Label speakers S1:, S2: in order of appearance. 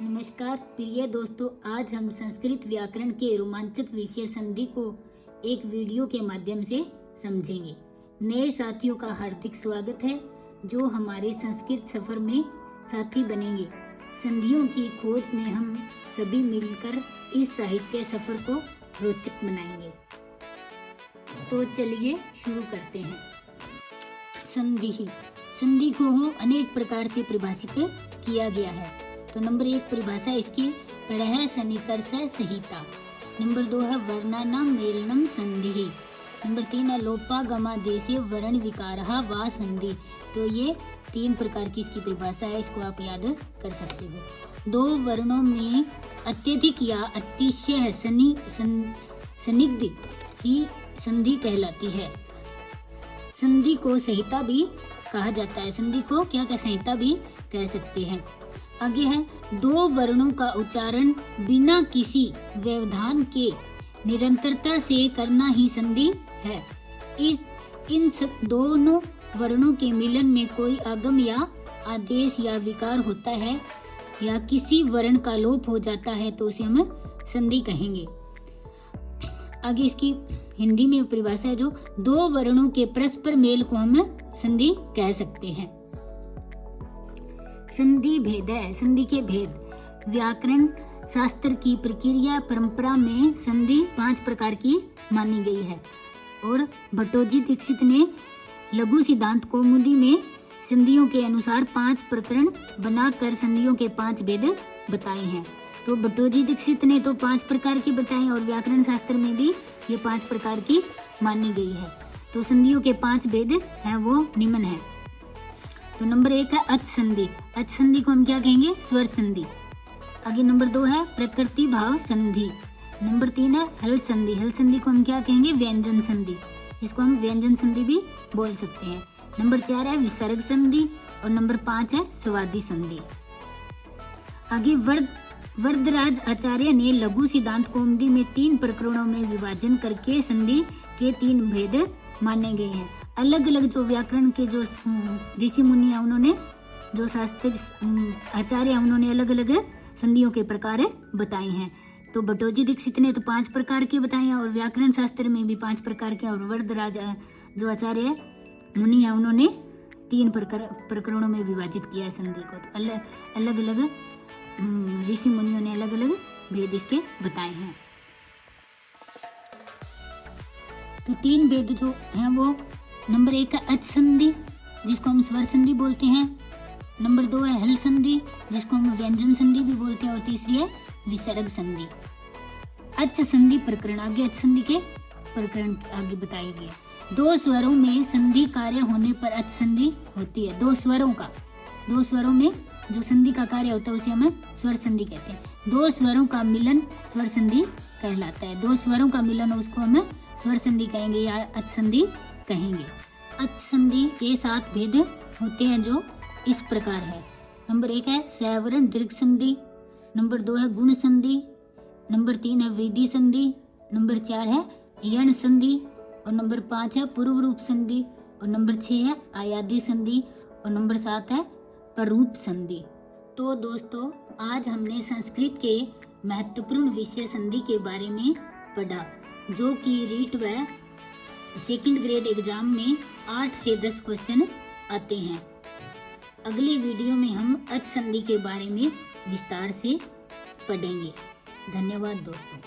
S1: नमस्कार प्रिय दोस्तों, आज हम संस्कृत व्याकरण के रोमांचक विषय संधि को एक वीडियो के माध्यम से समझेंगे। नए साथियों का हार्दिक स्वागत है जो हमारे संस्कृत सफर में साथी बनेंगे। संधियों की खोज में हम सभी मिलकर इस साहित्य सफर को रोचक बनाएंगे। तो चलिए शुरू करते हैं। संधि को अनेक प्रकार से परिभाषित किया गया है। तो नंबर 1 परिभाषा इसकी परह सन्निकर्ष संहिता। नंबर 2 है वर्णानाम मेलनम संधि। नंबर 3 है लोपागमादेशे वर्ण विकारः वा संधि। तो ये 3 प्रकार की इसकी परिभाषा है, इसको आप याद कर सकते हो। 2 वर्णों में अत्यधिक या अतिशय सन्निग्ध ही संधि कहलाती है। संधि को संहिता भी कहा जाता है। संधि को क्या संहिता भी कह सकते हैं। आगे है 2 वर्णों का उच्चारण बिना किसी व्यवधान के निरंतरता से करना ही संधि है। इन दोनों वर्णों के मिलन में कोई आगम या आदेश या विकार होता है या किसी वर्ण का लोप हो जाता है तो उसे हम संधि कहेंगे। आगे इसकी हिंदी में परिभाषा है जो 2 वर्णों के परस्पर मेल को हम संधि कह सकते हैं। संधि भेद है। संधि के भेद व्याकरण शास्त्र की प्रक्रिया परंपरा में संधि 5 प्रकार की मानी गई है और भट्टोजी दीक्षित ने लघु सिद्धांत कौमुदी में संधियों के अनुसार 5 प्रकरण बनाकर संधियों के 5 भेद बताए हैं। तो भट्टोजी दीक्षित ने तो 5 प्रकार की बताए और व्याकरण शास्त्र में भी ये 5 प्रकार की मानी गई है। तो संधियों के 5 भेद हैं वो निम्न है। तो नंबर 1 है अच संधि। अच संधि को हम क्या कहेंगे? स्वर संधि। आगे नंबर 2 है प्रकृति भाव संधि। नंबर 3 है हल संधि। हल संधि को हम क्या कहेंगे? व्यंजन संधि। इसको हम व्यंजन संधि भी बोल सकते हैं। नंबर 4 है विसर्ग संधि और नंबर 5 है स्वादि संधि। आगे वरदराज आचार्य ने लघु सिद्धांत कौमुदी में 3 प्रकरणों में विभाजन करके संधि के 3 भेद माने गए हैं। अलग अलग जो व्याकरण के जो ऋषि मुनि हैं उन्होंने जो शास्त्र आचार्य हैं उन्होंने अलग अलग संधियों के प्रकार बताए हैं। तो भट्टोजी दीक्षित ने तो 5 प्रकार के बताए हैं और व्याकरण शास्त्र में भी 5 प्रकार के और वरदराज जो आचार्य मुनि हैं उन्होंने 3 प्रकरणों में विभाजित किया है संधि को। तो अलग अलग ऋषि मुनियों ने अलग अलग भेद इसके बताए हैं। तो 3 भेद जो हैं वो नंबर 1 है अच संधि जिसको हम स्वर संधि बोलते हैं। नंबर 2 है हल संधि जिसको हम व्यंजन संधि भी बोलते हैं और तीसरी है विसर्ग संधि। अच संधि प्रकरण आगे अच संधि के प्रकरण आगे बताए गए। 2 स्वरों में संधि कार्य होने पर अच संधि होती है। 2 स्वरों में जो संधि का कार्य होता है उसे हम स्वर संधि कहते हैं। 2 स्वरों का मिलन स्वर संधि कहलाता है। 2 स्वरों का मिलन उसको हम स्वर संधि कहेंगे या अच संधि कहेंगे। अच संधि के 7 भेद होते हैं जो इस प्रकार है। नंबर 1 है सवर्ण दीर्घ संधि। नंबर 2 है गुण संधि। नंबर 3 है वृद्धि संधि। नंबर 4 है यण संधि और नंबर 5 है पूर्व रूप संधि और नंबर 6 है आयादी संधि और नंबर 7 है पररूप संधि। तो दोस्तों आज हमने संस्कृत के महत्वपूर्ण विषय संधि के बारे में पढ़ा जो कि रीट व सेकंड ग्रेड एग्जाम में 8 से 10 क्वेश्चन आते हैं। अगले वीडियो में हम अच संधि के बारे में विस्तार से पढ़ेंगे। धन्यवाद दोस्तों।